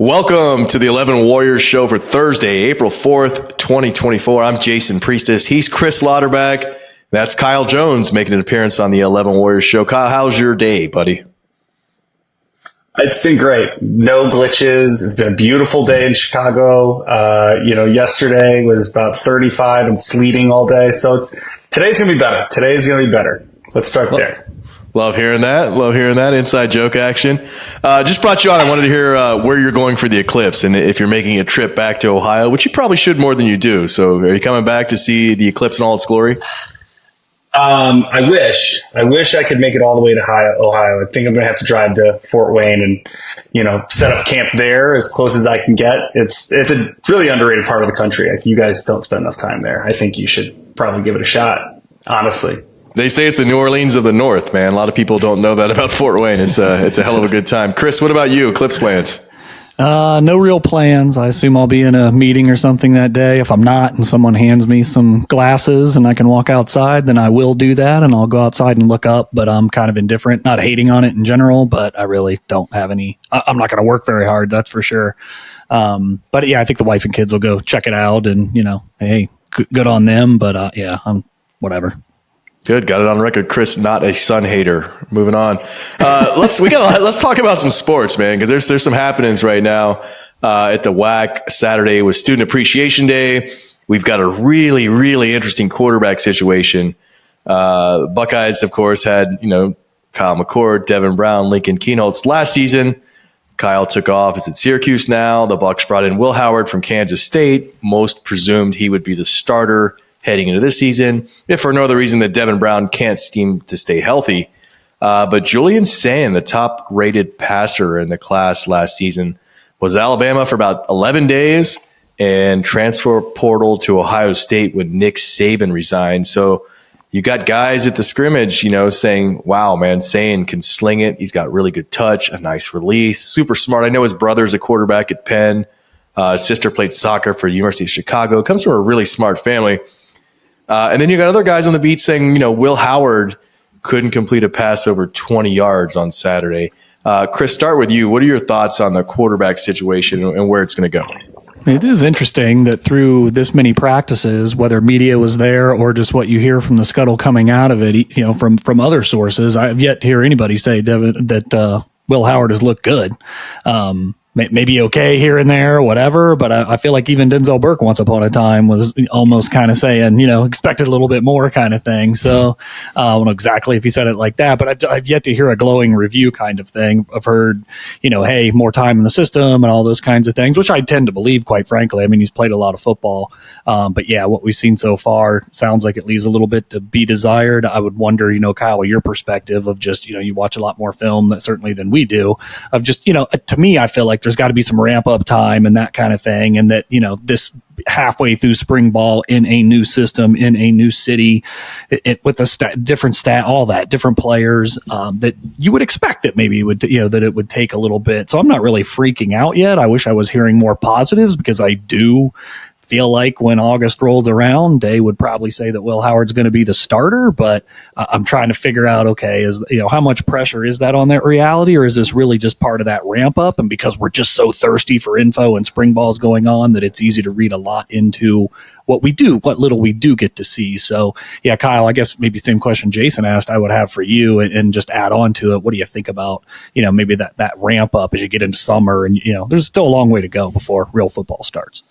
Welcome to the 11 Warriors show for Thursday, April 4th, 2024. I'm Jason Priestess. He's Chris Lauderback. That's Kyle Jones making an appearance on the 11 Warriors show. Kyle, how's your day, buddy? It's been great. No glitches. It's been a beautiful day in Chicago. Yesterday was about 35 and sleeting all day. So today's going to be better. Today's going to be better. Let's start there. Love hearing that. Inside joke action. Just brought you on. I wanted to hear where you're going for the eclipse and if you're making a trip back to Ohio, which you probably should more than you do. So are you coming back to see the eclipse in all its glory? I wish I could make it all the way to Ohio. I think I'm going to have to drive to Fort Wayne and, set up camp there as close as I can get. It's a really underrated part of the country. If you guys don't spend enough time there, I think you should probably give it a shot, honestly. They say it's the New Orleans of the North, man. A lot of people don't know that about Fort Wayne. It's a hell of a good time. Chris, what about you? Eclipse plans? No real plans. I assume I'll be in a meeting or something that day. If I'm not and someone hands me some glasses and I can walk outside, then I will do that and I'll go outside and look up, but I'm kind of indifferent, not hating on it in general, but I really don't have any, I'm not going to work very hard. That's for sure. But yeah, I think the wife and kids will go check it out and, hey, good on them. But I'm whatever. Good. Got it on record. Chris, not a sun hater. Moving on. Let's talk about some sports, man, because there's some happenings right now at the WAC. Saturday was Student Appreciation Day. We've got a really, really interesting quarterback situation. Buckeyes, of course, had, Kyle McCord, Devin Brown, Lincoln Kienholz last season. Kyle took off. Is at Syracuse now. The Bucs brought in Will Howard from Kansas State. Most presumed he would be the starter heading into this season, if for no other reason that Devin Brown can't seem to stay healthy. But Julian Sayin, the top-rated passer in the class last season, was Alabama for about 11 days and transfer portal to Ohio State when Nick Saban resigned. So you got guys at the scrimmage, saying, wow, man, Sayin can sling it. He's got really good touch, a nice release, super smart. I know his brother's a quarterback at Penn. His sister played soccer for the University of Chicago. Comes from a really smart family. And then you got other guys on the beat saying, Will Howard couldn't complete a pass over 20 yards on Saturday. Chris, start with you. What are your thoughts on the quarterback situation and where it's going to go? It is interesting that through this many practices, whether media was there or just what you hear from the scuttle coming out of it, from other sources, I have yet to hear anybody say, Devin, that Will Howard has looked good. Maybe okay here and there, whatever. But I feel like even Denzel Burke once upon a time was almost kind of saying, expected a little bit more kind of thing. So I don't know exactly if he said it like that, but I've yet to hear a glowing review kind of thing. I've heard, hey, more time in the system and all those kinds of things, which I tend to believe, quite frankly. I mean, he's played a lot of football. But yeah, what we've seen so far sounds like it leaves a little bit to be desired. I would wonder, Kyle, your perspective of just, you watch a lot more film certainly than we do of just, to me, I feel like there's got to be some ramp up time and that kind of thing. And that, this halfway through spring ball in a new system, in a new city, with a different stat, all that different players, that you would expect that maybe it would, that it would take a little bit. So I'm not really freaking out yet. I wish I was hearing more positives because I do feel like when August rolls around, they would probably say that Will Howard's going to be the starter, but I'm trying to figure out, okay, how much pressure is that on that reality, or is this really just part of that ramp up? And because we're just so thirsty for info and spring ball's going on that it's easy to read a lot into what little we do get to see. So yeah, Kyle, I guess maybe same question Jason asked, I would have for you and just add on to it. What do you think about, maybe that ramp up as you get into summer and, there's still a long way to go before real football starts.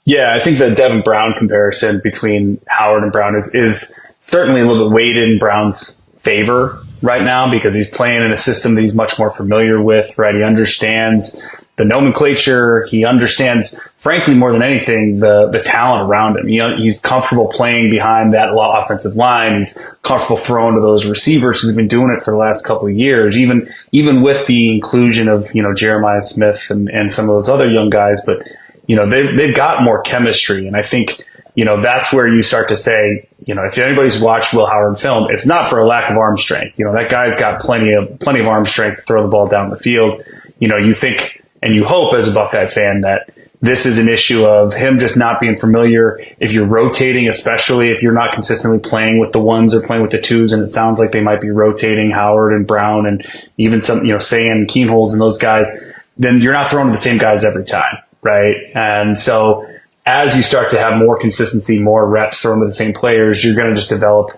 Yeah, I think the Devin Brown comparison between Howard and Brown is certainly a little bit weighted in Brown's favor right now because he's playing in a system that he's much more familiar with, right? He understands the nomenclature. He understands, frankly, more than anything, the talent around him. He's comfortable playing behind that offensive line. He's comfortable throwing to those receivers. He's been doing it for the last couple of years, even with the inclusion of, Jeremiah Smith and some of those other young guys. But they've got more chemistry. And I think, that's where you start to say, if anybody's watched Will Howard film, it's not for a lack of arm strength. That guy's got plenty of arm strength to throw the ball down the field. You think and you hope as a Buckeye fan that this is an issue of him just not being familiar. If you're rotating, especially if you're not consistently playing with the ones or playing with the twos, and it sounds like they might be rotating Howard and Brown and even some, Sayin, Kienholz and those guys, then you're not throwing to the same guys every time, right? And so as you start to have more consistency, more reps thrown to the same players, you're going to just develop,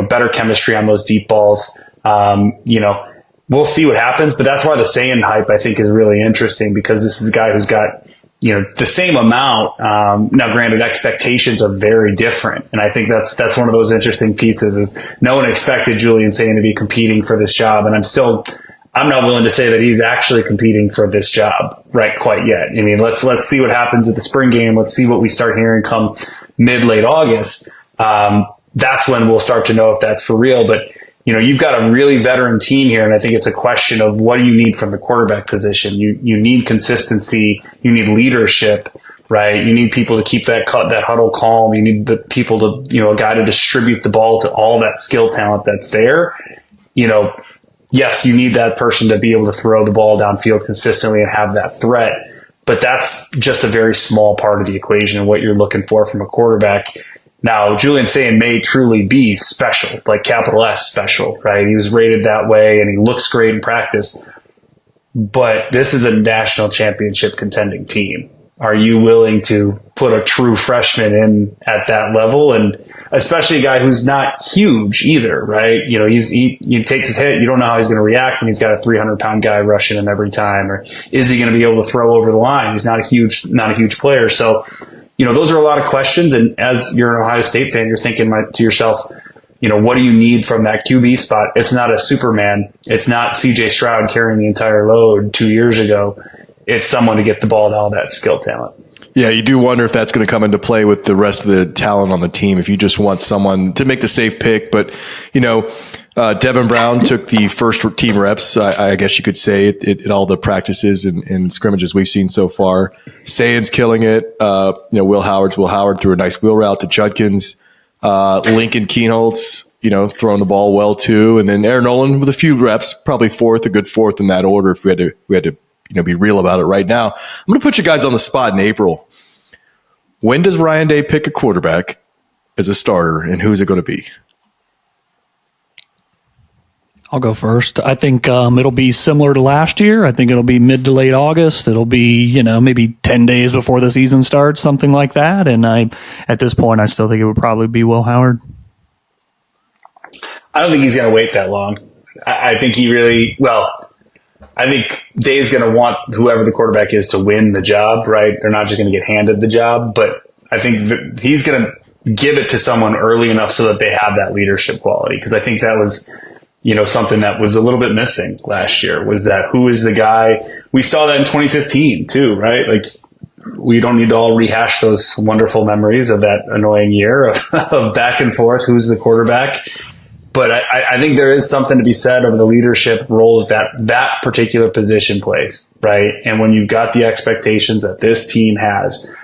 better chemistry on those deep balls. We'll see what happens, but that's why the Sayin hype, I think, is really interesting, because this is a guy who's got, the same amount. Now, granted, expectations are very different. And I think that's one of those interesting pieces, is no one expected Julian Sayin to be competing for this job. And I'm not willing to say that he's actually competing for this job right quite yet. I mean, let's see what happens at the spring game. Let's see what we start hearing come late August. That's when we'll start to know if that's for real. But, you've got a really veteran team here, and I think it's a question of what do you need from the quarterback position. You need consistency. You need leadership, right? You need people to keep that huddle calm. You need the people to, a guy to distribute the ball to all that skill talent that's there. Yes, you need that person to be able to throw the ball downfield consistently and have that threat, but that's just a very small part of the equation and what you're looking for from a quarterback. Now, Julian Sayin may truly be special, like capital S special, right? He was rated that way and he looks great in practice, but this is a national championship contending team. Are you willing to put a true freshman in at that level? And especially a guy who's not huge either, right? He takes his hit. You don't know how he's going to react when he's got a 300-pound guy rushing him every time, or is he going to be able to throw over the line? He's not a huge player. So, those are a lot of questions. And as you're an Ohio State fan, you're thinking to yourself, what do you need from that QB spot? It's not a Superman. It's not CJ Stroud carrying the entire load 2 years ago. It's someone to get the ball to all that skill talent. Yeah, you do wonder if that's going to come into play with the rest of the talent on the team, if you just want someone to make the safe pick. But, Devin Brown took the first team reps, I guess you could say, at all the practices and scrimmages we've seen so far. Sayin's killing it. Will Howard threw a nice wheel route to Judkins. Lincoln Keenholz, throwing the ball well too. And then Aaron Nolan with a few reps, probably a good fourth in that order if we had to be real about it right now. I'm going to put you guys on the spot in April. When does Ryan Day pick a quarterback as a starter, and who's it going to be? I'll go first. I think it'll be similar to last year. I think it'll be mid to late August. It'll be, maybe 10 days before the season starts, something like that. And at this point, I still think it would probably be Will Howard. I don't think he's going to wait that long. I think I think Day's going to want whoever the quarterback is to win the job, right? They're not just going to get handed the job, but I think that he's going to give it to someone early enough so that they have that leadership quality. Because I think that was, something that was a little bit missing last year, was that who is the guy? We saw that in 2015 too, right? Like, we don't need to all rehash those wonderful memories of that annoying year of back and forth. Who's the quarterback? But I think there is something to be said of the leadership role that particular position plays, right? And when you've got the expectations that this team has,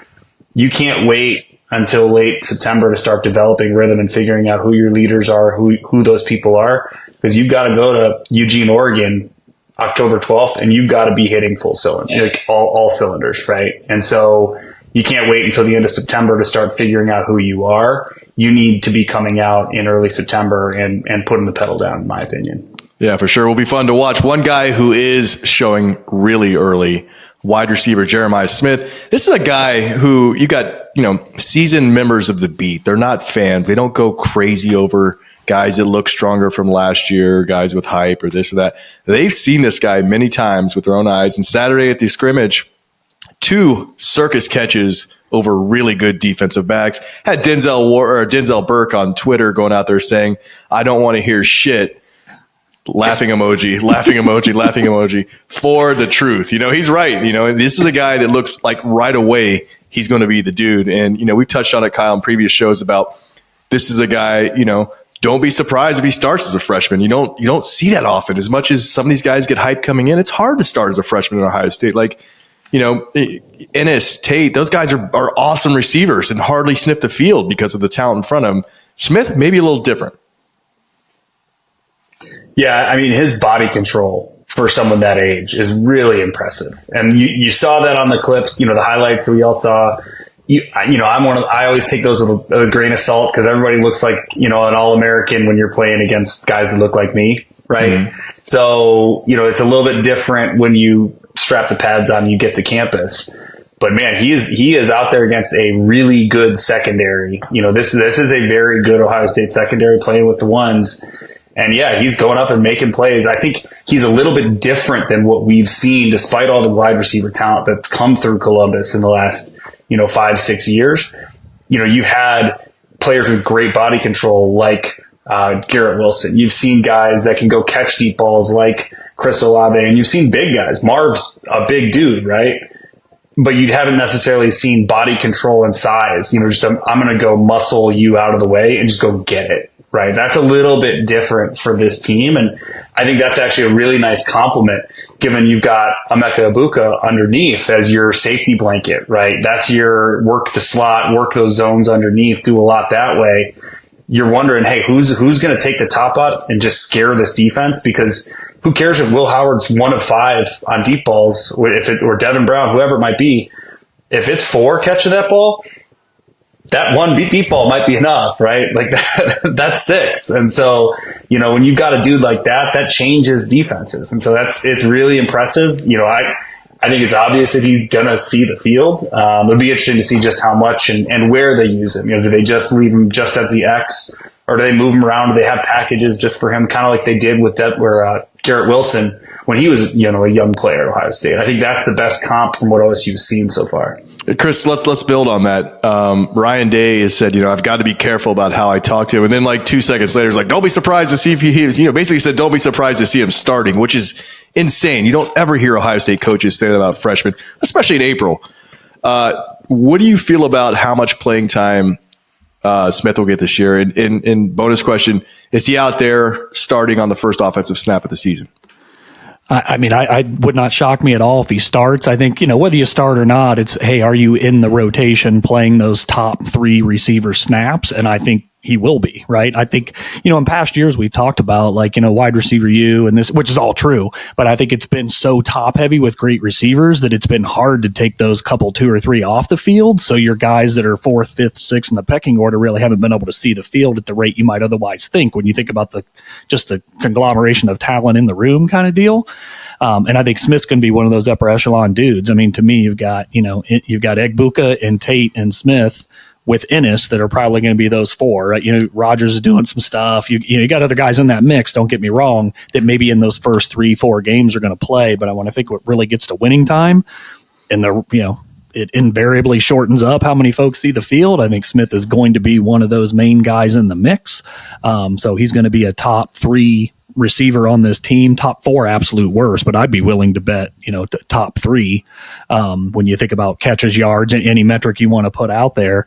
you can't wait until late September to start developing rhythm and figuring out who your leaders are, who those people are, because you've got to go to Eugene, Oregon, October 12th, and you've got to be hitting full cylinder, like all cylinders, right? And so you can't wait until the end of September to start figuring out who you are. You need to be coming out in early September and putting the pedal down, in my opinion. Yeah, for sure. Will be fun to watch. One guy who is showing really early, wide receiver Jeremiah Smith. This is a guy who you got, seasoned members of the beat. They're not fans. They don't go crazy over guys that look stronger from last year, guys with hype or this or that. They've seen this guy many times with their own eyes. And Saturday at the scrimmage, 2 circus catches over really good defensive backs. Had Denzel Burke on Twitter going out there saying, "I don't want to hear shit." Laughing emoji, laughing emoji, laughing emoji for the truth. He's right. This is a guy that looks like right away he's going to be the dude. And, we've touched on it, Kyle, in previous shows about this is a guy, don't be surprised if he starts as a freshman. You don't see that often. As much as some of these guys get hyped coming in, it's hard to start as a freshman in Ohio State. Like, Ennis, Tate, those guys are awesome receivers and hardly sniff the field because of the talent in front of them. Smith, maybe a little different. Yeah, I mean, his body control for someone that age is really impressive. And you saw that on the clips, the highlights that we all saw. I always take those with a grain of salt because everybody looks like, an All-American when you're playing against guys that look like me, right? Mm-hmm. So, it's a little bit different when you strap the pads on, you get to campus. But man, he is out there against a really good secondary. This is a very good Ohio State secondary playing with the ones. And yeah, he's going up and making plays. I think he's a little bit different than what we've seen, despite all the wide receiver talent that's come through Columbus in the last, 5-6 years. You had players with great body control like Garrett Wilson. You've seen guys that can go catch deep balls like Chris Olave, and you've seen big guys. Marv's a big dude, right? But you haven't necessarily seen body control and size. I'm going to go muscle you out of the way and just go get it, right? That's a little bit different for this team, and I think that's actually a really nice compliment, given you've got Emeka Egbuka underneath as your safety blanket, right? That's your work the slot, work those zones underneath, do a lot that way. You're wondering, hey, who's going to take the top up and just scare this defense? Because who cares if Will Howard's 1 of 5 on deep balls, or Devin Brown, whoever it might be. If it's 4 catching that ball, that one deep ball might be enough, right? Like that's 6. And so, when you've got a dude like that, that changes defenses. And so it's really impressive. I think it's obvious that he's going to see the field. It'll be interesting to see just how much and where they use him. Do they just leave him just as the X, or do they move him around? Do they have packages just for him, kind of like they did with Garrett Wilson when he was, a young player at Ohio State? I think that's the best comp from what OSU's seen so far. Chris, let's build on that. Ryan Day has said, I've got to be careful about how I talk to him. And then like 2 seconds later, he's like, don't be surprised to see if he is, basically said, don't be surprised to see him starting, which is insane. You don't ever hear Ohio State coaches say that about freshmen, especially in April. What do you feel about how much playing time Smith will get this year? And bonus question, is he out there starting on the first offensive snap of the season? I would not shock me at all if he starts. I think, whether you start or not, it's, hey, are you in the rotation playing those top 3 receiver snaps? And I think he will be, right? I think, in past years we've talked about wide receiver U and this, which is all true, but I think it's been so top heavy with great receivers that it's been hard to take those couple 2 or 3 off the field. So your guys that are 4th, 5th, 6th in the pecking order really haven't been able to see the field at the rate you might otherwise think when you think about the conglomeration of talent in the room kind of deal. And I think Smith's going to be one of those upper echelon dudes. I mean, to me, you've got Egbuka and Tate and Smith with Ennis that are probably going to be those 4, right? Rogers is doing some stuff. You got other guys in that mix, don't get me wrong, that maybe in those first 3-4 games are going to play. But I want to think what really gets to winning time, and it invariably shortens up how many folks see the field. I think Smith is going to be one of those main guys in the mix. So he's going to be a top 3 receiver on this team, top 4 absolute worst, but I'd be willing to bet, top 3 when you think about catches, yards, and any metric you want to put out there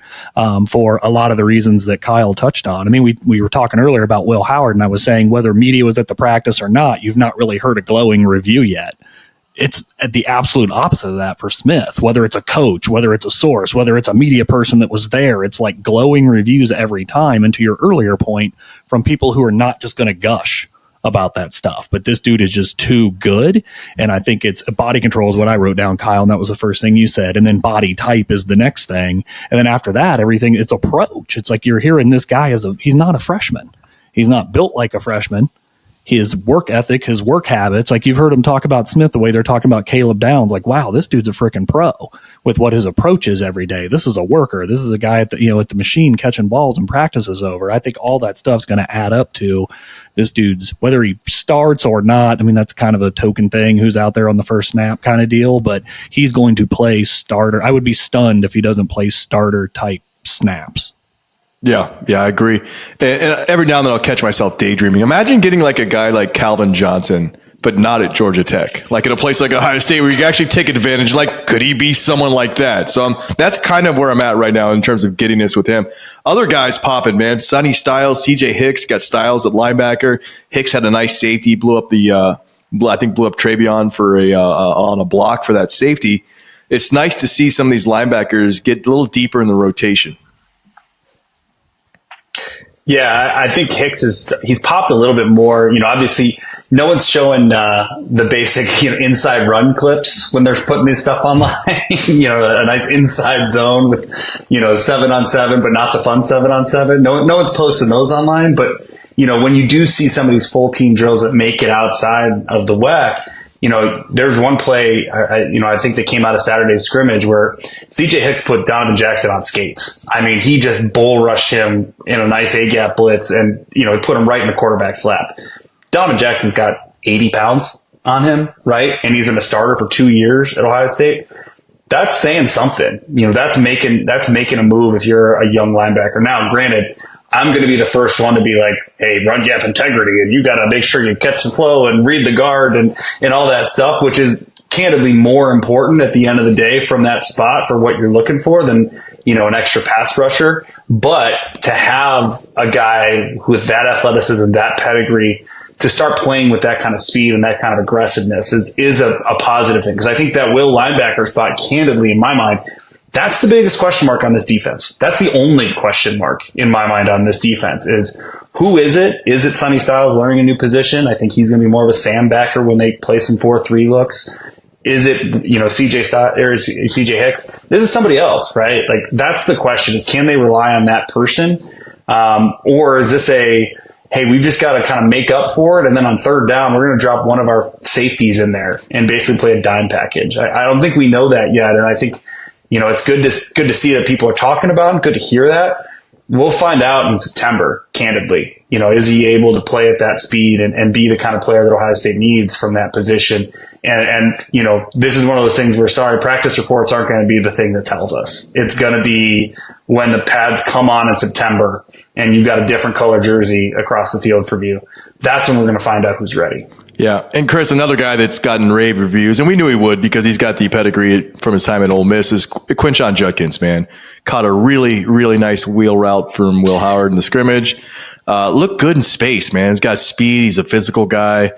for a lot of the reasons that Kyle touched on. I mean, we were talking earlier about Will Howard, and I was saying whether media was at the practice or not, you've not really heard a glowing review yet. It's at the absolute opposite of that for Smith, whether it's a coach, whether it's a source, whether it's a media person that was there. It's like glowing reviews every time. And to your earlier point, from people who are not just going to gush about that stuff, but this dude is just too good. And I think it's body control is what I wrote down, Kyle, and that was the first thing you said. And then body type is the next thing. And then after that, everything, it's approach. It's like you're hearing this guy he's not a freshman. He's not built like a freshman. His work ethic, his work habits, like you've heard him talk about Smith the way they're talking about Caleb Downs, like, wow, this dude's a freaking pro with what his approach is every day. This is a worker. This is a guy at the machine catching balls and practices over. I think all that stuff's going to add up to this dude's, whether he starts or not. I mean, that's kind of a token thing, who's out there on the first snap kind of deal, but he's going to play starter. I would be stunned if he doesn't play starter type snaps. Yeah, I agree. And every now and then I'll catch myself daydreaming. Imagine getting like a guy like Calvin Johnson, but not at Georgia Tech, like in a place like Ohio State where you can actually take advantage. Like, could he be someone like that? So that's kind of where I'm at right now in terms of getting this with him. Other guys popping, man. Sonny Styles, CJ Hicks got Styles at linebacker. Hicks had a nice safety, blew up Travion for on a block for that safety. It's nice to see some of these linebackers get a little deeper in the rotation. Yeah, I think Hicks he's popped a little bit more. Obviously no one's showing the basic inside run clips when they're putting this stuff online. A nice inside zone with 7-on-7, but not the fun 7-on-7. No one's posting those online. But when you do see some of these full team drills that make it outside of the WEC, there's one play, I think that came out of Saturday's scrimmage where CJ Hicks put Donovan Jackson on skates. I mean, he just bull rushed him in a nice A-gap blitz and, he put him right in the quarterback's lap. Donovan Jackson's got 80 pounds on him, right? And he's been a starter for 2 years at Ohio State. That's saying something. That's making a move if you're a young linebacker. Now, granted, I'm going to be the first one to be like, hey, run gap integrity, and you got to make sure you catch the flow and read the guard and all that stuff, which is candidly more important at the end of the day from that spot for what you're looking for than, an extra pass rusher. But to have a guy with that athleticism, that pedigree, to start playing with that kind of speed and that kind of aggressiveness is a positive thing. Because I think that will linebacker spot, candidly, in my mind, that's the biggest question mark on this defense. That's the only question mark in my mind on this defense is who is it? Is it Sonny Styles learning a new position? I think he's going to be more of a Sam backer when they play some 4-3 looks. Is it, CJ Hicks? This is somebody else, right? Like that's the question is can they rely on that person? Or is this hey, we've just got to kind of make up for it. And then on third down, we're going to drop one of our safeties in there and basically play a dime package. I don't think we know that yet. And I think, it's good to see that people are talking about it. Good to hear that. We'll find out in September, candidly. Is he able to play at that speed and be the kind of player that Ohio State needs from that position? And this is one of those things where, practice reports aren't going to be the thing that tells us. It's going to be when the pads come on in September and you've got a different color jersey across the field for view. That's when we're going to find out who's ready. Yeah. And Chris, another guy that's gotten rave reviews, and we knew he would because he's got the pedigree from his time at Ole Miss, is Quinshon Judkins, man. Caught a really, really nice wheel route from Will Howard in the scrimmage. Looked good in space, man. He's got speed. He's a physical guy.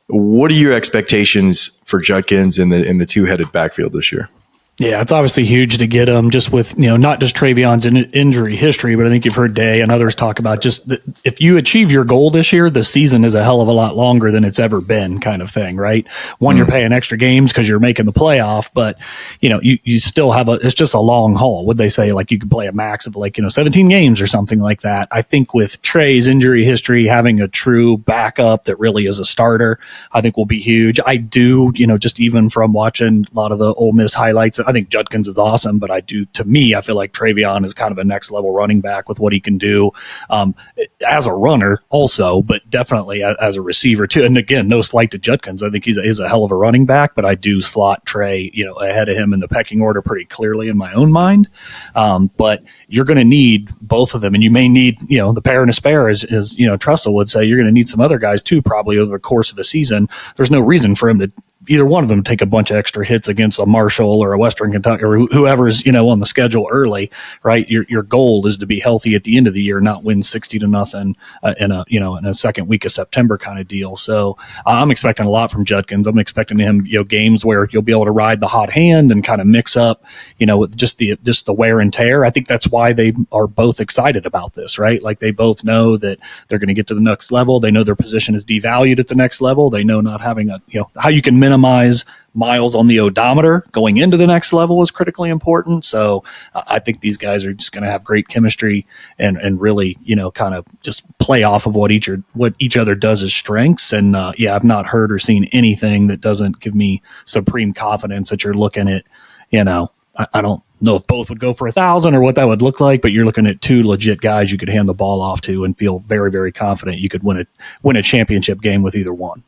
What are your expectations for Judkins in the two-headed backfield this year? Yeah, it's obviously huge to get him just with, not just Travion's injury history, but I think you've heard Day and others talk about just if you achieve your goal this year, the season is a hell of a lot longer than it's ever been kind of thing, right? One, you're paying extra games because you're making the playoff, but, you still have it's just a long haul. Would they say like you could play a max of 17 games or something like that? I think with Trey's injury history, having a true backup that really is a starter, I think will be huge. I do, just even from watching a lot of the Ole Miss highlights, I think Judkins is awesome, but I feel like Travion is kind of a next level running back with what he can do as a runner also, but definitely as a receiver too. And again, no slight to Judkins. I think he's a hell of a running back, but I do slot Trey, ahead of him in the pecking order pretty clearly in my own mind. But you're going to need both of them, and you may need, the pair and a spare as Trussell would say, you're going to need some other guys too, probably over the course of a season. There's no reason for him to either one of them take a bunch of extra hits against a Marshall or a Western Kentucky or whoever's, on the schedule early, right? Your goal is to be healthy at the end of the year, not win 60-0 in a second week of September kind of deal. So I'm expecting a lot from Judkins. I'm expecting him, games where you'll be able to ride the hot hand and kind of mix up, with just the wear and tear. I think that's why they are both excited about this, right? Like they both know that they're going to get to the next level. They know their position is devalued at the next level. They know not having how you can minimize miles on the odometer going into the next level is critically important. So I think these guys are just going to have great chemistry and really, kind of just play off of what each other does as strengths. And I've not heard or seen anything that doesn't give me supreme confidence that you're looking at, I don't know if both would go for 1,000 or what that would look like, but you're looking at two legit guys you could hand the ball off to and feel very, very confident you could win a championship game with either one.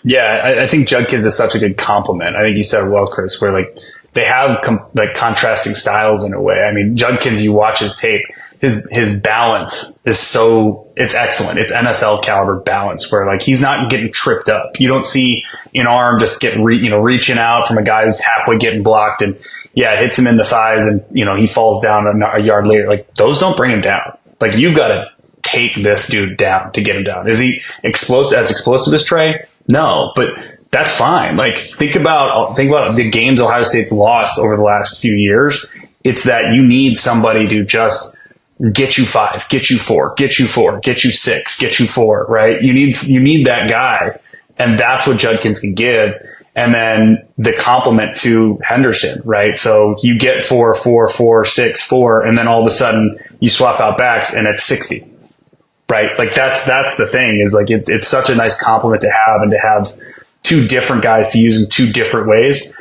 Yeah, I think Judkins is such a good compliment. I think you said well, Chris, where they have contrasting styles in a way. I mean, Judkins, you watch his tape, his balance is it's excellent. It's NFL caliber balance where he's not getting tripped up. You don't see an arm just get reaching out from a guy who's halfway getting blocked and it hits him in the thighs and he falls down a yard later. Those don't bring him down. You've got to take this dude down to get him down. Is he explosive as Trey? No, but that's fine. Think about the games Ohio State's lost over the last few years. It's that you need somebody to just get you 5, get you 4, get you 4, get you 6, get you 4, right? You need that guy. And that's what Judkins can give. And then the complement to Henderson, right? So you get 4, 4, 4, 6, 4, and then all of a sudden you swap out backs and it's 60. Right. That's the thing is it's such a nice compliment to have and to have two different guys to use in two different ways,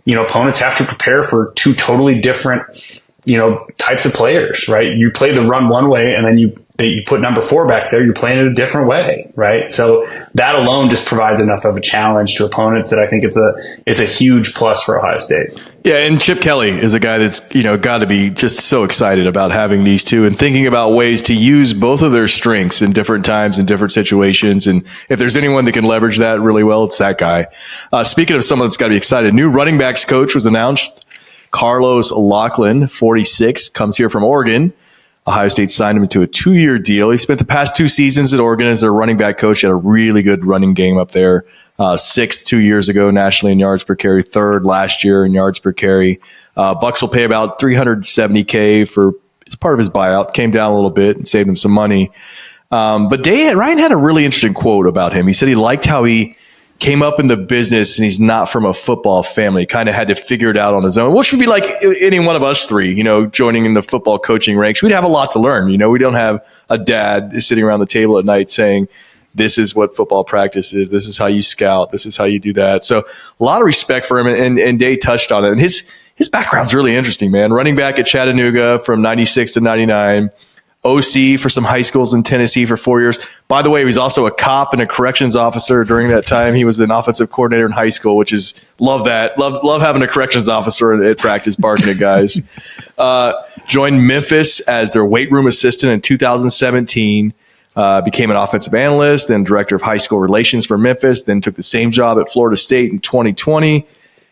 opponents have to prepare for two totally different, types of players, right? You play the run one way, and then you put number 4 back there, you're playing it a different way, right? So that alone just provides enough of a challenge to opponents that I think it's a huge plus for Ohio State. Yeah, and Chip Kelly is a guy that's, got to be just so excited about having these two and thinking about ways to use both of their strengths in different times and different situations. And if there's anyone that can leverage that really well, it's that guy. Speaking of someone that's got to be excited, new running backs coach was announced. Carlos Locklyn, 46, comes here from Oregon. Ohio State signed him to a 2-year deal. He spent the past 2 seasons at Oregon as their running back coach. He had a really good running game up there. 6th 2 years ago nationally in yards per carry, 3rd last year in yards per carry. Bucks will pay about $370K for it's part of his buyout. Came down a little bit and saved him some money. But Ryan had a really interesting quote about him. He said he liked how he came up in the business and he's not from a football family, kind of had to figure it out on his own, which would be like any one of us three, joining in the football coaching ranks. We'd have a lot to learn. We don't have a dad sitting around the table at night saying, this is what football practice is. This is how you scout. This is how you do that. So a lot of respect for him. And Day touched on it. And his background's really interesting, man. Running back at Chattanooga from 96 to 99. OC for some high schools in Tennessee for 4 years. By the way, he was also a cop and a corrections officer during that time. He was an offensive coordinator in high school, which is love that. Love having a corrections officer at practice barking at guys. Joined Memphis as their weight room assistant in 2017. Became an offensive analyst and director of high school relations for Memphis. Then took the same job at Florida State in 2020.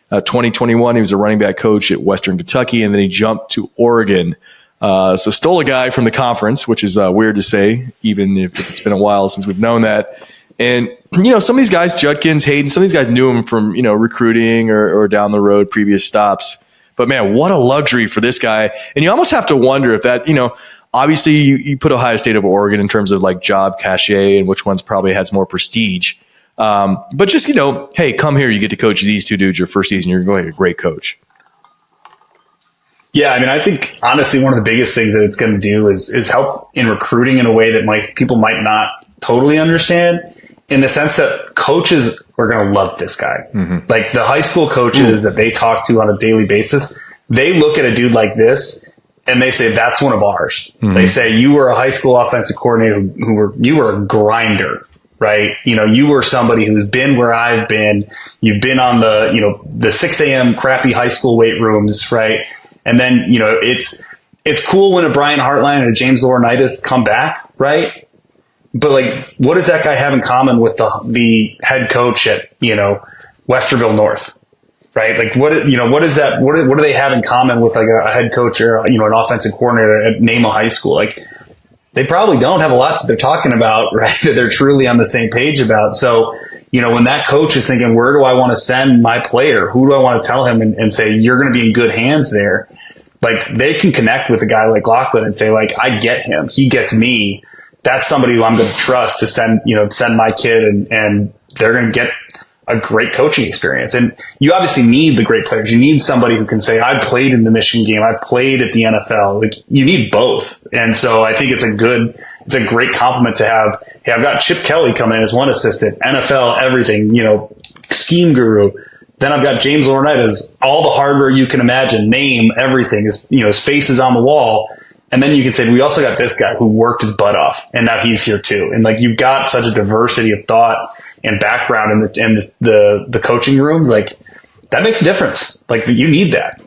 2021, he was a running back coach at Western Kentucky, and then he jumped to Oregon. So stole a guy from the conference, which is weird to say, even if it's been a while since we've known that. And, some of these guys, Judkins, Hayden, some of these guys knew him from, recruiting or down the road, previous stops. But, man, what a luxury for this guy. And you almost have to wonder if that, obviously you put Ohio State over Oregon in terms of like job cachet and which ones probably has more prestige. But just, hey, come here, you get to coach these two dudes your first season. You're going to be a great coach. Yeah, I think honestly one of the biggest things that it's going to do is help in recruiting in a way that people might not totally understand, in the sense that coaches are going to love this guy. Mm-hmm. Like the high school coaches that they talk to on a daily basis, they look at a dude like this and they say, that's one of ours. Mm-hmm. They say, you were a high school offensive coordinator you were a grinder, right? You were somebody who's been where I've been. You've been on the 6 a.m. crappy high school weight rooms, right? And then, it's cool when a Brian Hartline and a James Laurinaitis come back, right? But like, what does that guy have in common with the head coach at, Westerville North, right? Like what is that? What do they have in common with like a head coach or, an offensive coordinator at NAMA High School? Like they probably don't have a lot that they're talking about, right? That they're truly on the same page about. So, when that coach is thinking, where do I want to send my player? Who do I want to tell him and say, you're going to be in good hands there? Like they can connect with a guy like Locklyn and say, like, I get him. He gets me. That's somebody who I'm going to trust to send my kid and they're going to get a great coaching experience. And you obviously need the great players. You need somebody who can say, I played in the Michigan game. I played at the NFL. Like you need both. And so I think it's a great compliment to have. Hey, I've got Chip Kelly coming in as one assistant, NFL, everything, scheme guru. Then I've got James Laurinaitis, all the hardware you can imagine, name, everything. His face is on the wall. And then you can say, we also got this guy who worked his butt off, and now he's here too. And like you've got such a diversity of thought and background in the coaching rooms. Like that makes a difference. Like you need that.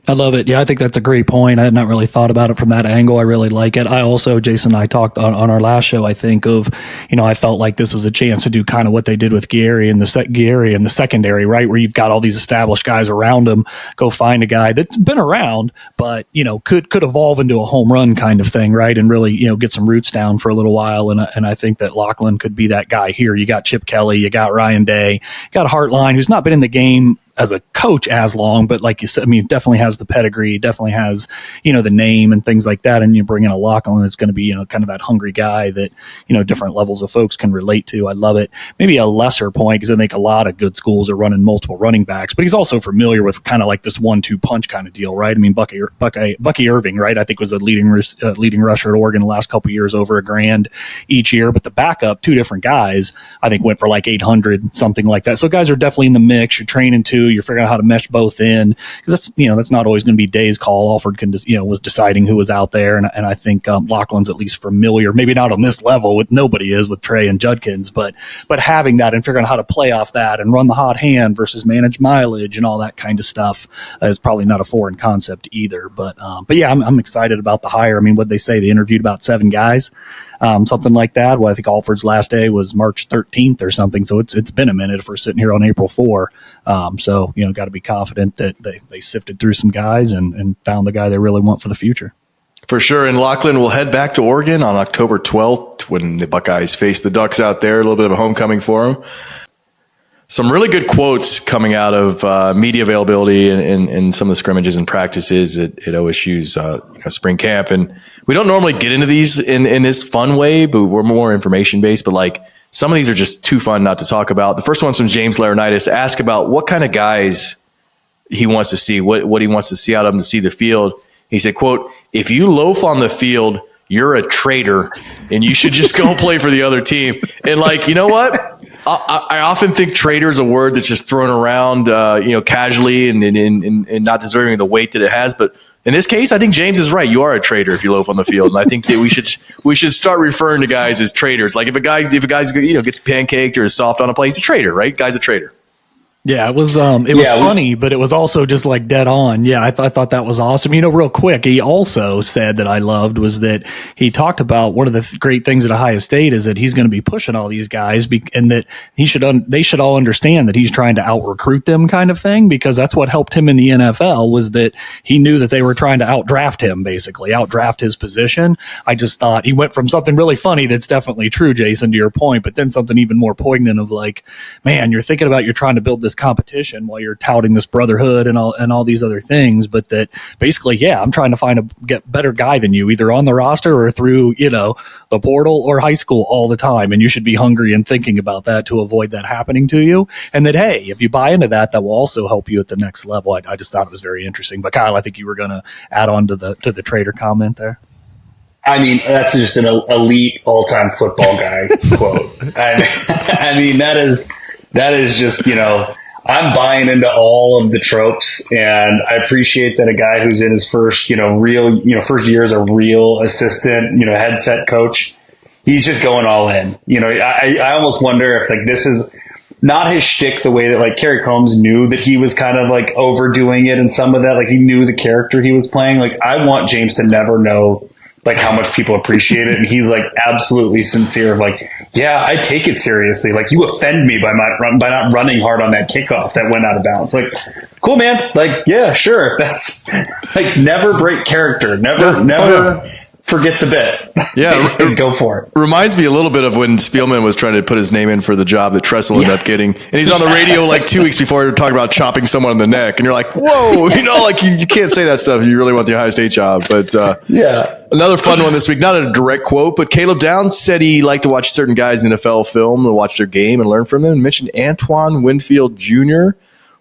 I love it. Yeah, I think that's a great point. I had not really thought about it from that angle. I really like it. I also, Jason and I talked on our last show, I think of, I felt like this was a chance to do kind of what they did with Gary in the secondary, right? Where you've got all these established guys around him. Go find a guy that's been around, but, could evolve into a home run kind of thing, right? And really, get some roots down for a little while. And I think that Locklyn could be that guy here. You got Chip Kelly, you got Ryan Day, you got Hartline, who's not been in the game as a coach as long, but like you said, I mean, definitely has the pedigree, definitely has, the name and things like that. And you bring in a Locklyn that's going to be, kind of that hungry guy that, different levels of folks can relate to. I love it. Maybe a lesser point, because I think a lot of good schools are running multiple running backs, but he's also familiar with kind of like this 1-2 punch kind of deal, right? I mean, Bucky Irving, right? I think was a leading rusher at Oregon the last couple of years, over $1,000 each year. But the backup, two different guys, I think went for like 800, something like that. So guys are definitely in the mix. You're training too. You're figuring out how to mesh both in, because that's not always going to be Day's call. Alford was deciding who was out there, and I think Locklyn's at least familiar, maybe not on this level with nobody is with Trey and Judkins, but having that and figuring out how to play off that and run the hot hand versus manage mileage and all that kind of stuff is probably not a foreign concept either. But yeah, I'm excited about the hire. I mean, what they say, they interviewed about 7 guys. Something like that. Well, I think Alford's last day was March 13th or something. So it's been a minute if we're sitting here on April 4. So, got to be confident that they sifted through some guys and found the guy they really want for the future. For sure. And Locklyn will head back to Oregon on October 12th when the Buckeyes face the Ducks out there. A little bit of a homecoming for them. Some really good quotes coming out of media availability and some of the scrimmages and practices at OSU's spring camp. And we don't normally get into these in this fun way, but we're more information based. But like some of these are just too fun not to talk about. The first one's from James Laurinaitis. Ask about what kind of guys he wants to see, what he wants to see out of them to see the field. He said, quote, "If you loaf on the field, you're a traitor and you should just go play for the other team." And like, you know what? I often think traitor is a word that's just thrown around, casually and not deserving of the weight that it has. But in this case, I think James is right. You are a traitor if you loaf on the field. And I think that we should start referring to guys as traitors. Like if a guy's gets pancaked or is soft on a play, he's a traitor, right? Guy's a traitor. Yeah, it was funny, but it was also just like dead on. Yeah, I thought that was awesome. Real quick, he also said that I loved was that he talked about one of the great things at Ohio State is that he's going to be pushing all these guys and that they should all understand that he's trying to out recruit them kind of thing, because that's what helped him in the NFL was that he knew that they were trying to outdraft him, basically outdraft his position. I just thought he went from something really funny that's definitely true, Jason, to your point, but then something even more poignant of like, man, you're thinking about you're trying to build this competition while you're touting this brotherhood and all these other things, but that basically, yeah, I'm trying to get better guy than you, either on the roster or through, the portal or high school all the time. And you should be hungry and thinking about that to avoid that happening to you. And that, hey, if you buy into that, that will also help you at the next level. I just thought it was very interesting. But Kyle, I think you were going to add on to the traitor comment there. I mean, that's just an elite all-time football guy quote. I mean, that is just, I'm buying into all of the tropes, and I appreciate that a guy who's in his first, first year as a real assistant, headset coach, he's just going all in. I almost wonder if like this is not his shtick the way that like Kerry Combs knew that he was kind of like overdoing it and some of that, like he knew the character he was playing. Like I want James to never know like how much people appreciate it. And he's like absolutely sincere of like, yeah, I take it seriously. Like you offend me by not running hard on that kickoff that went out of bounds. Like, cool, man. Like, yeah, sure. That's like never break character. Never forget the bit. Yeah. Go for it. Reminds me a little bit of when Spielman was trying to put his name in for the job that Tressel ended up getting. And he's on the radio like 2 weeks before talking about chopping someone in the neck. And you're like, whoa, like you can't say that stuff if you really want the Ohio State job. But yeah. Another fun one this week, not a direct quote, but Caleb Downs said he liked to watch certain guys in the NFL film and watch their game and learn from them. And mentioned Antoine Winfield Jr.,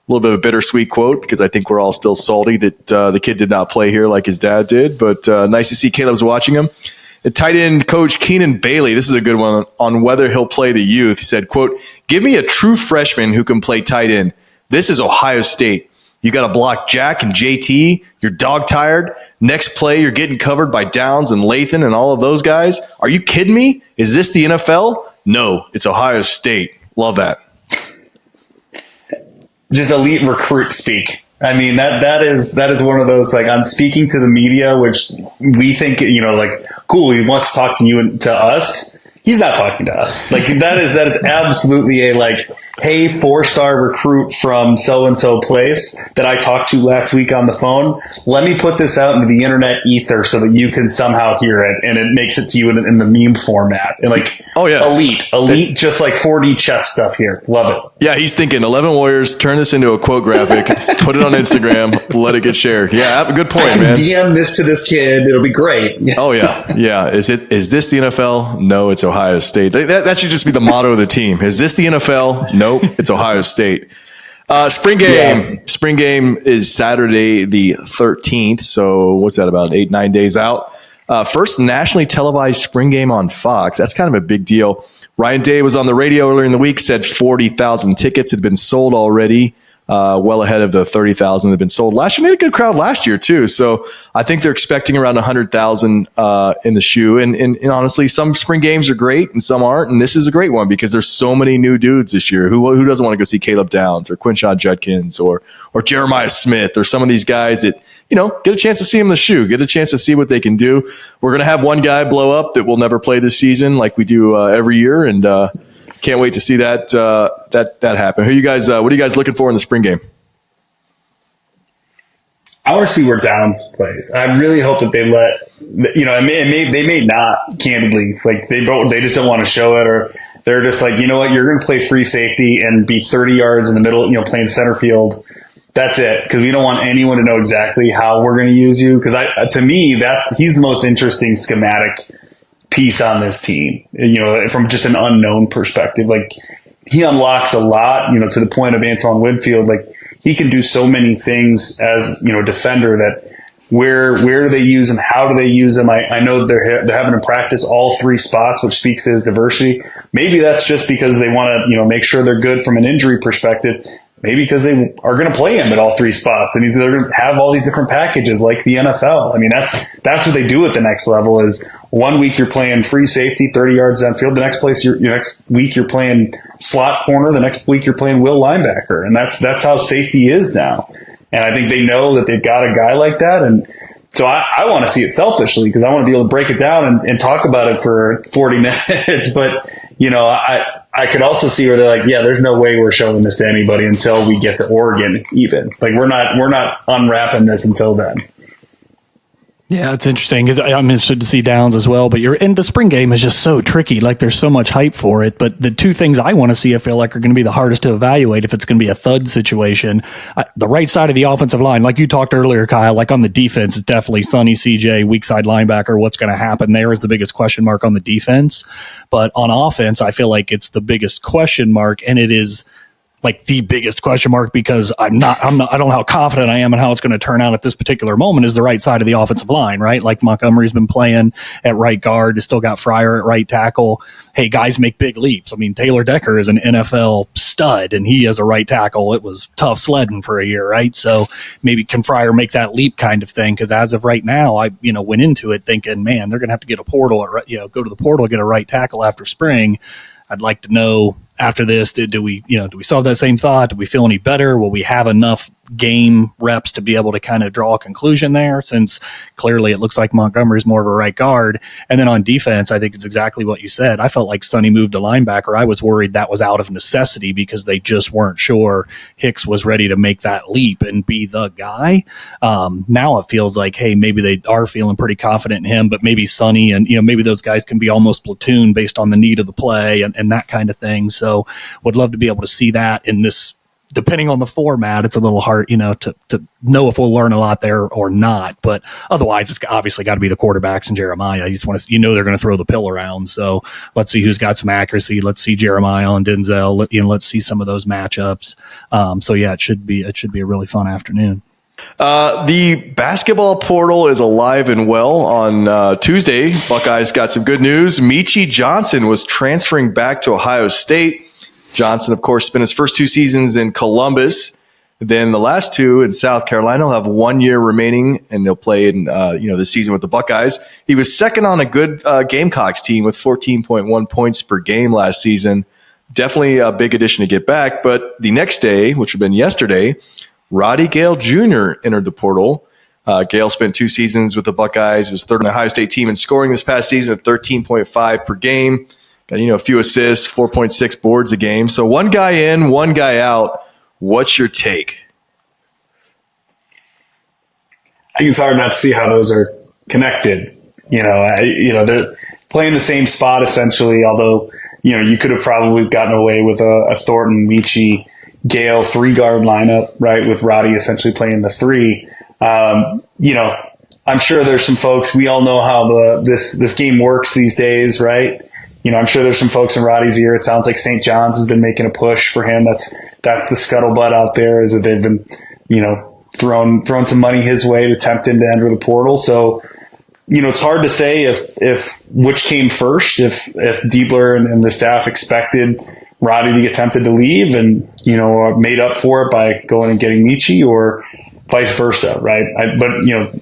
a little bit of a bittersweet quote because I think we're all still salty that the kid did not play here like his dad did. But nice to see Caleb's watching him. The tight end coach Keenan Bailey, this is a good one, on whether he'll play the youth. He said, quote, "Give me a true freshman who can play tight end. This is Ohio State. You got to block Jack and JT. You're dog tired. Next play, you're getting covered by Downs and Lathan and all of those guys. Are you kidding me? Is this the NFL? No, it's Ohio State." Love that. Just elite recruit speak. I mean, that is one of those, like, I'm speaking to the media, which we think, like, cool, he wants to talk to you and to us. He's not talking to us. Like, that is absolutely a, like, hey, 4-star recruit from so-and-so place that I talked to last week on the phone, let me put this out into the internet ether so that you can somehow hear it, and it makes it to you in the meme format. And like, oh yeah, elite, just like 4D chess stuff here. Love it. Yeah, he's thinking 11 Warriors, turn this into a quote graphic, put it on Instagram, let it get shared. Yeah, good point, man. DM this to this kid. It'll be great. Oh yeah. Yeah. Is this the NFL? No, it's Ohio State. That should just be the motto of the team. Is this the NFL? Nope, it's Ohio State. Spring game. Yeah. Spring game is Saturday the 13th. So what's that, about 8-9 days out? First nationally televised spring game on Fox. That's kind of a big deal. Ryan Day was on the radio earlier in the week, said 40,000 tickets had been sold already, well ahead of the 30,000 that had been sold last year. They had a good crowd last year, too. So I think they're expecting around 100,000 in the shoe. And honestly, some spring games are great and some aren't. And this is a great one because there's so many new dudes this year. Who doesn't want to go see Caleb Downs or Quinshon Judkins or Jeremiah Smith or some of these guys that, get a chance to see them in the shoe, get a chance to see what they can do. We're going to have one guy blow up that will never play this season like we do every year. And can't wait to see that happen. What are you guys looking for in the spring game? I want to see where Downs plays. I really hope that they they may not, candidly, like they just don't want to show it, or they're just like, you know what, you're going to play free safety and be 30 yards in the middle, playing center field. That's it, because we don't want anyone to know exactly how we're going to use you. Because to me, he's the most interesting schematic piece on this team. From just an unknown perspective, like he unlocks a lot. To the point of Antoine Winfield, like he can do so many things as defender. That where do they use him? How do they use him? I know they're having to practice all three spots, which speaks to his diversity. Maybe that's just because they want to make sure they're good from an injury perspective. Maybe because they are going to play him at all three spots, and they're going to have all these different packages like the NFL. I mean, that's what they do at the next level. Is 1 week you're playing free safety, 30 yards downfield. The next week you're playing slot corner. The next week you're playing will linebacker, and that's how safety is now. And I think they know that they've got a guy like that, and so I want to see it selfishly because I want to be able to break it down and talk about it for 40 minutes. But I could also see where they're like, yeah, there's no way we're showing this to anybody until we get to Oregon. Even like we're not unwrapping this until then. Yeah, it's interesting because I'm interested to see Downs as well. But the spring game is just so tricky. Like there's so much hype for it. But the two things I want to see, I feel like, are going to be the hardest to evaluate if it's going to be a thud situation. The right side of the offensive line, like you talked earlier, Kyle, like on the defense, it's definitely Sonny, CJ, weak side linebacker. What's going to happen there is the biggest question mark on the defense. But on offense, I feel like it's the biggest question mark, and it is like the biggest question mark because I don't know how confident I am in how it's going to turn out at this particular moment is the right side of the offensive line, right? Like Montgomery's been playing at right guard. Has still got Fryer at right tackle. Hey, guys make big leaps. I mean, Taylor Decker is an NFL stud and he is a right tackle. It was tough sledding for a year, right? So maybe can Fryer make that leap kind of thing? Because as of right now, I went into it thinking, man, they're going to have to get a portal, go to the portal, get a right tackle after spring. I'd like to know after this, do we still have that same thought? Do we feel any better? Will we have enough game reps to be able to kind of draw a conclusion there, since clearly it looks like Montgomery's more of a right guard? And then on defense, I think it's exactly what you said. I felt like Sonny moved to linebacker. I was worried that was out of necessity because they just weren't sure Hicks was ready to make that leap and be the guy. Now it feels like, hey, maybe they are feeling pretty confident in him, but maybe Sonny and maybe those guys can be almost platoon based on the need of the play and that kind of thing. So would love to be able to see that in this. Depending on the format, it's a little hard, to know if we'll learn a lot there or not. But otherwise, it's obviously got to be the quarterbacks and Jeremiah. You just want to, they're going to throw the pill around. So let's see who's got some accuracy. Let's see Jeremiah and Denzel. Let's see some of those matchups. So yeah, it should be a really fun afternoon. The basketball portal is alive and well. On Tuesday, Buckeyes got some good news. Meechie Johnson was transferring back to Ohio State. Johnson, of course, spent his first 2 seasons in Columbus. Then the last 2 in South Carolina. He'll have 1 year remaining, and they'll play in this season with the Buckeyes. He was second on a good Gamecocks team with 14.1 points per game last season. Definitely a big addition to get back. But the next day, which would have been yesterday, Roddy Gale Jr. entered the portal. Gale spent 2 seasons with the Buckeyes. He was third on the Ohio State team in scoring this past season at 13.5 per game. and, a few assists, 4.6 boards a game. So one guy in, one guy out. What's your take? I think it's hard not to see how those are connected. They're playing the same spot essentially, although, you could have probably gotten away with a Thornton, Meechie, Gale 3-guard lineup, right? With Roddy essentially playing the 3. I'm sure there's some folks, we all know how this game works these days, right? I'm sure there's some folks in Roddy's ear. It sounds like St. John's has been making a push for him. That's the scuttlebutt out there, is that they've been, thrown some money his way to tempt him to enter the portal. So, it's hard to say if which came first, if Diebler and the staff expected Roddy to get tempted to leave and, made up for it by going and getting Meechie, or vice versa, right? But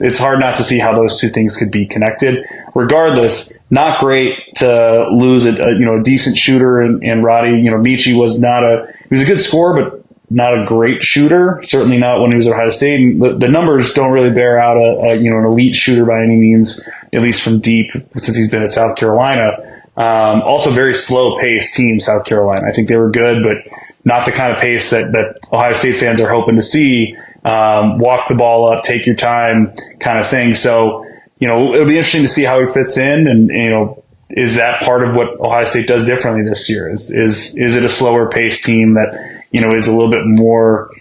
it's hard not to see how those two things could be connected. Regardless, not great to lose a decent shooter in Roddy. Meechie he was a good scorer, but not a great shooter. Certainly not when he was at Ohio State. And the numbers don't really bear out an elite shooter by any means, at least from deep, since he's been at South Carolina. Also very slow paced team, South Carolina. I think they were good, but not the kind of pace that Ohio State fans are hoping to see. Walk the ball up, take your time kind of thing. So, it'll be interesting to see how he fits in, and, is that part of what Ohio State does differently this year? Is it a slower paced team that, is a little bit more,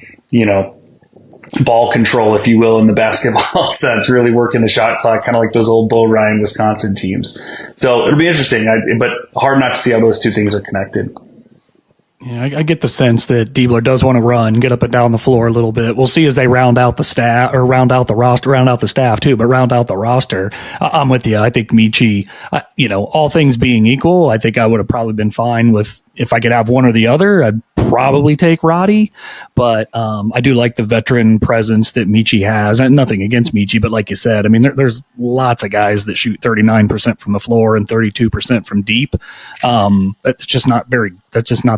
ball control, if you will, in the basketball sense, really working the shot clock, kind of like those old Bo Ryan Wisconsin teams. So it'll be interesting, but hard not to see how those two things are connected. Yeah, I get the sense that Diebler does want to run, get up and down the floor a little bit. We'll see as they round out the staff too, but round out the roster. I'm with you. I think Meechie, all things being equal, I think I would have probably been fine with, if I could have one or the other, I'd probably take Roddy, but I do like the veteran presence that Meechie has. And nothing against Meechie, but like you said, I mean, there's lots of guys that shoot 39% from the floor and 32% from deep. That's just not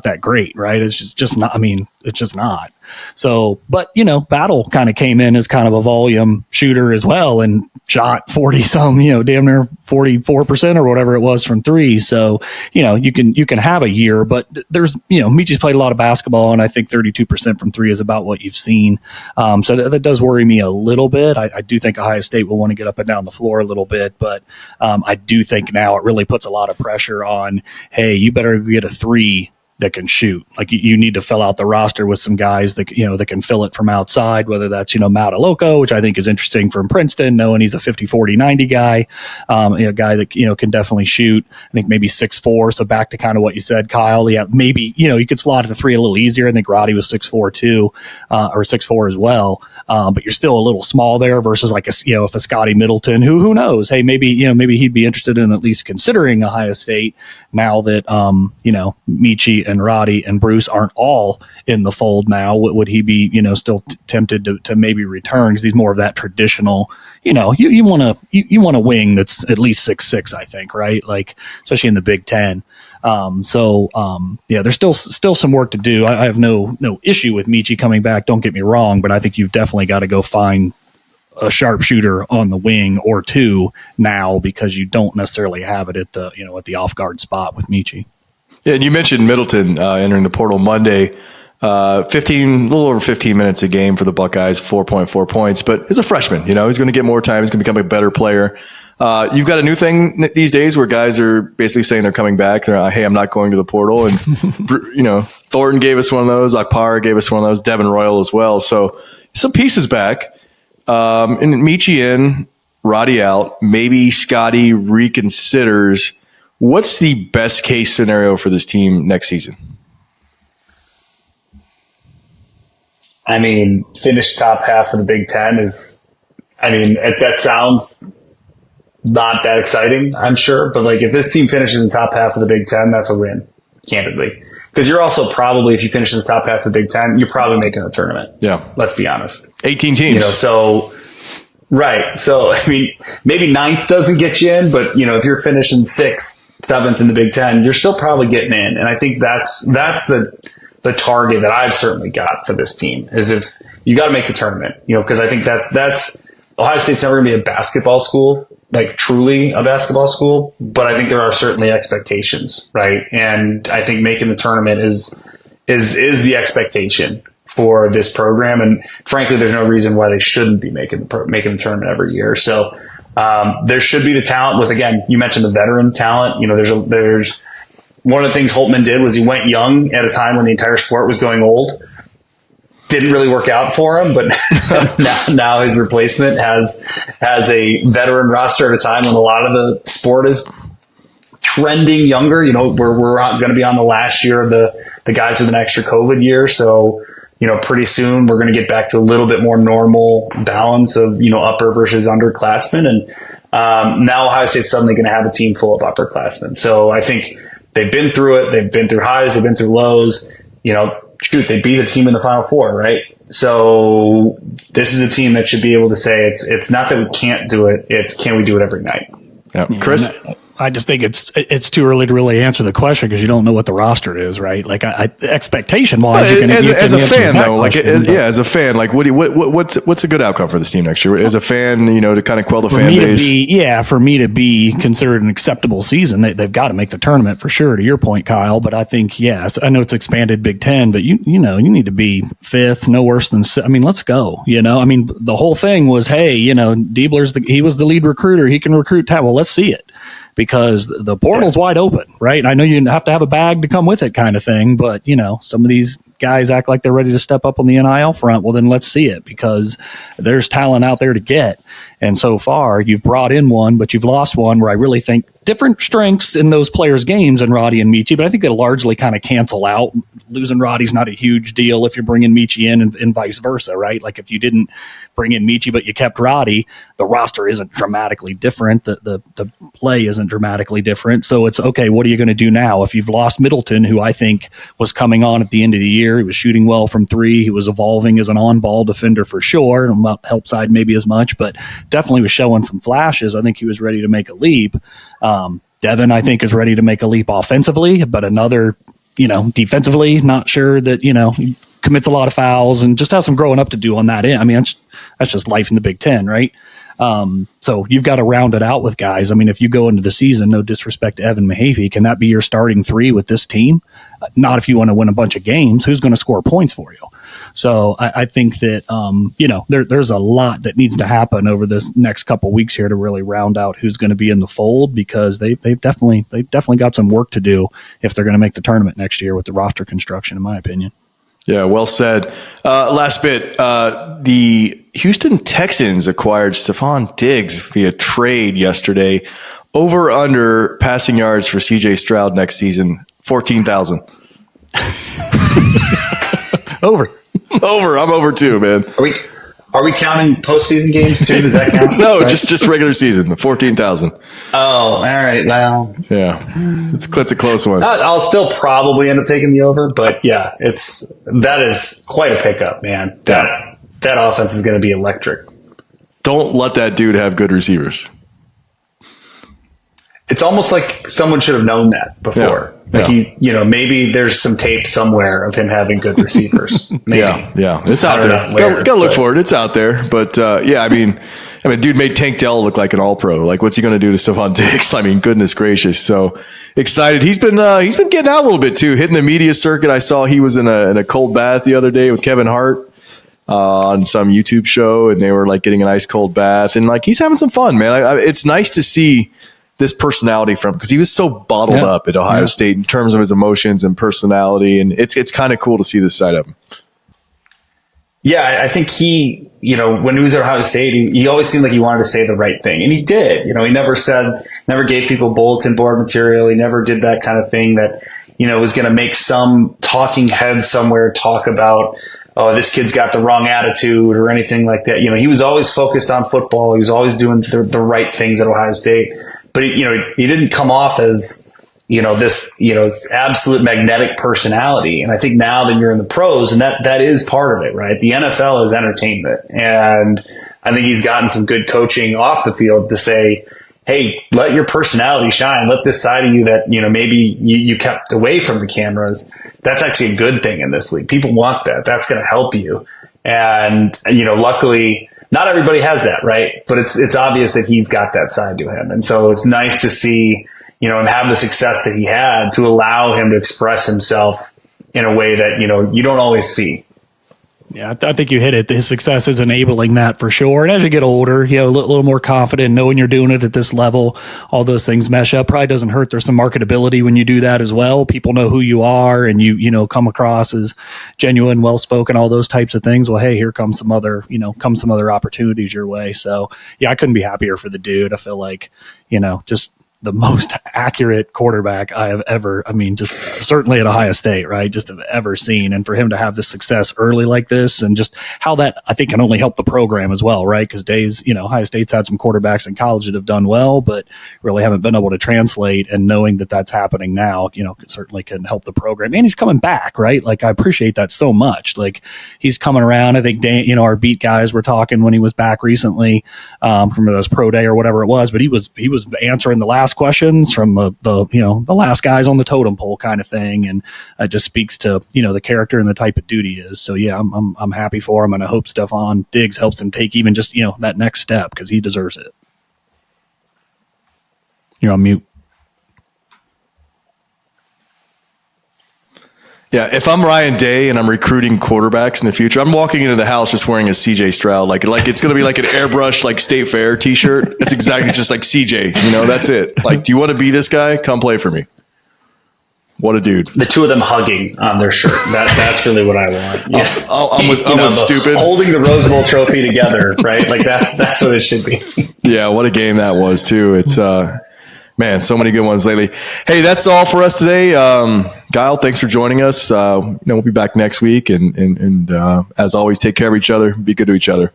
that great, right? It's just not. I mean, it's just not. So, but Battle kind of came in as kind of a volume shooter as well and shot 40 some, damn near 44% or whatever it was from 3. So, you can have a year, but there's, Meechie's played a lot of basketball, and I think 32% from 3 is about what you've seen. So that does worry me a little bit. I do think Ohio State will want to get up and down the floor a little bit, but I do think now it really puts a lot of pressure on, hey, you better get a 3 that can shoot. Like you need to fill out the roster with some guys that that can fill it from outside, whether that's Matt Aloco, which I think is interesting from Princeton, knowing he's a 50, 40, 90 guy, a guy that can definitely shoot. I think maybe 6'4", so back to kind of what you said, Kyle. Yeah, maybe you could slot at the 3 a little easier. I think Roddy was 6'4" too, or 6'4" as well. But you're still a little small there versus like if a Scotty Middleton, who knows? Hey, maybe he'd be interested in at least considering Ohio State now that Meechie and Roddy and Bruce aren't all in the fold now. Would he be still tempted to maybe return, because he's more of that traditional you want a wing that's at least 6'6", I think, right? Like especially in the Big Ten. There's still some work to do. I have no issue with Meechie coming back. Don't get me wrong, but I think you've definitely got to go find a sharpshooter on the wing or two now, because you don't necessarily have it at the off guard spot with Meechie. Yeah, and you mentioned Middleton entering the portal Monday. 15, a little over 15 minutes a game for the Buckeyes, 4.4 points. But as a freshman, he's going to get more time. He's going to become a better player. You've got a new thing these days where guys are basically saying they're coming back. They're like, hey, I'm not going to the portal. And, Thornton gave us one of those. Akpar gave us one of those. Devin Royal as well. So some pieces back. And Meechie in, Roddy out. Maybe Scotty reconsiders. What's the best case scenario for this team next season? I mean, finish top half of the Big Ten that sounds not that exciting, I'm sure. But if this team finishes in the top half of the Big Ten, that's a win, candidly. Because you're also probably, if you finish in the top half of the Big Ten, you're probably making a tournament. Yeah. Let's be honest. 18 teams. Right. So, maybe ninth doesn't get you in, but, if you're finishing 6th, 7th in the Big Ten, you're still probably getting in. And I think that's the target that I've certainly got for this team, is if you got to make the tournament, because I think that's Ohio State's never going to be a basketball school, like truly a basketball school, but I think there are certainly expectations, right? And I think making the tournament is the expectation for this program. And frankly, there's no reason why they shouldn't be making the tournament every year. So there should be the talent with, again, you mentioned the veteran talent. You know, there's one of the things Holtman did was he went young at a time when the entire sport was going old. Didn't really work out for him, but now his replacement has a veteran roster at a time when a lot of the sport is trending younger. You know, we're going to be on the last year of the guys with an extra COVID year. So, you know, pretty soon we're going to get back to a little bit more normal balance of, you know, upper versus underclassmen. And now Ohio State's suddenly going to have a team full of upperclassmen. So I think they've been through it. They've been through highs. They've been through lows. You know, shoot, they beat a team in the Final Four, right? So this is a team that should be able to say it's not that we can't do it. It's can we do it every night? Yeah. Chris? I just think it's too early to really answer the question because you don't know what the roster is, right? Like expectation wise, as a fan though, like as a fan, like what's a good outcome for this team next year? As a fan, you know, to kind of quell the fan base. For me to be considered an acceptable season, they've got to make the tournament for sure. To your point, Kyle, but I think yes, I know it's expanded Big Ten, but you know you need to be fifth, no worse than. I mean, let's go. You know, I mean, the whole thing was, hey, you know, Diebler's he was the lead recruiter. He can recruit talent. Well, let's see it. Because the portal's wide open, right? I know you have to have a bag to come with it kind of thing, but, you know, some of these guys act like they're ready to step up on the NIL front. Well, then let's see it because there's talent out there to get. And so far, you've brought in one, but you've lost one where I really think different strengths in those players' games in Roddy and Meechie, but I think they largely kind of cancel out. Losing Roddy's not a huge deal if you're bringing Meechie in and vice versa, right? Like if you didn't bring in Meechie, but you kept Roddy, the roster isn't dramatically different. The play isn't dramatically different. So it's, okay, what are you going to do now? If you've lost Middleton, who I think was coming on at the end of the year, he was shooting well from three. He was evolving as an on-ball defender for sure. And not help side maybe as much, but definitely was showing some flashes. I think he was ready to make a leap. Devin, I think, is ready to make a leap offensively, but another, you know, defensively, not sure that, you know, he commits a lot of fouls and just has some growing up to do on that end. I mean, that's just life in the Big Ten, right? So you've got to round it out with guys. I mean, if you go into the season, no disrespect to Evan Mahaffey, can that be your starting three with this team? Not if you want to win a bunch of games. Who's going to score points for you? So I think that, you know, there's a lot that needs to happen over this next couple weeks here to really round out who's going to be in the fold because they've definitely got some work to do if they're going to make the tournament next year with the roster construction, in my opinion. Yeah, well said. Last bit, the Houston Texans acquired Stephon Diggs via trade yesterday. Over under passing yards for CJ Stroud next season, 14,000. Over. I'm over too, man. Are we counting postseason games too? Does that count? No, right? just regular season, 14,000. Oh, all right. Well, yeah, it's a close one. I'll still probably end up taking the over, but yeah, that is quite a pickup, man. That offense is going to be electric. Don't let that dude have good receivers. It's almost like someone should have known that before. Yeah. He, you know, maybe there's some tape somewhere of him having good receivers. Maybe. Yeah, it's out there. Gotta look for it. It's out there. But I mean, dude made Tank Dell look like an All-Pro. Like, what's he going to do to Stephon Diggs? I mean, goodness gracious. So excited. He's been getting out a little bit too, hitting the media circuit. I saw he was in a cold bath the other day with Kevin Hart on some YouTube show, and they were like getting an ice cold bath, and like he's having some fun, man. It's nice to see this personality from, because he was so bottled up at Ohio State in terms of his emotions and personality. And it's kind of cool to see this side of him. Yeah. I think he, you know, when he was at Ohio State, he always seemed like he wanted to say the right thing, and he did. You know, he never gave people bulletin board material. He never did that kind of thing that, you know, was going to make some talking head somewhere talk about, oh, this kid's got the wrong attitude or anything like that. You know, he was always focused on football. He was always doing the right things at Ohio State. But, you know, he didn't come off as, you know, this absolute magnetic personality. And I think now that you're in the pros, and that is part of it, right? The NFL is entertainment. And I think he's gotten some good coaching off the field to say, hey, let your personality shine. Let this side of you that, you know, maybe you kept away from the cameras. That's actually a good thing in this league. People want that. That's going to help you. And, you know, luckily not everybody has that, right? But it's obvious that he's got that side to him. And so it's nice to see, and have the success that he had to allow him to express himself in a way that, you don't always see. Yeah, I think you hit it. His success is enabling that for sure. And as you get older, a little more confident, knowing you're doing it at this level, all those things mesh up. Probably doesn't hurt. There's some marketability when you do that as well. People know who you are, and you come across as genuine, well-spoken, all those types of things. Well, hey, here comes some other opportunities your way. So yeah, I couldn't be happier for the dude. I feel like, just the most accurate quarterback I have ever, just certainly at Ohio State, right? Just have ever seen. And for him to have this success early like this, and just how that I think can only help the program as well, right? Because Ohio State's had some quarterbacks in college that have done well, but really haven't been able to translate. And knowing that that's happening now, certainly can help the program. And he's coming back, right? Like, I appreciate that so much. Like, he's coming around. I think Dan, our beat guys were talking when he was back recently, from those pro day or whatever it was, but he was answering the last questions from the last guys on the totem pole kind of thing, and it just speaks to the character and the type of dude he is. So yeah, I'm happy for him, and I hope Stephon Diggs helps him take even just that next step, because he deserves it. You're on mute. Yeah, if I'm Ryan Day and I'm recruiting quarterbacks in the future, I'm walking into the house just wearing a CJ Stroud, like it's going to be like an airbrush, like State Fair t-shirt. That's exactly just like CJ, that's it. Like, do you want to be this guy? Come play for me. What a dude. The two of them hugging on their shirt. That's really what I want. Yeah. I'm with stupid. Holding the Rose Bowl trophy together, right? Like that's what it should be. Yeah, what a game that was too. It's man, so many good ones lately. Hey, that's all for us today. Kyle, thanks for joining us. We'll be back next week, and as always, take care of each other. Be good to each other.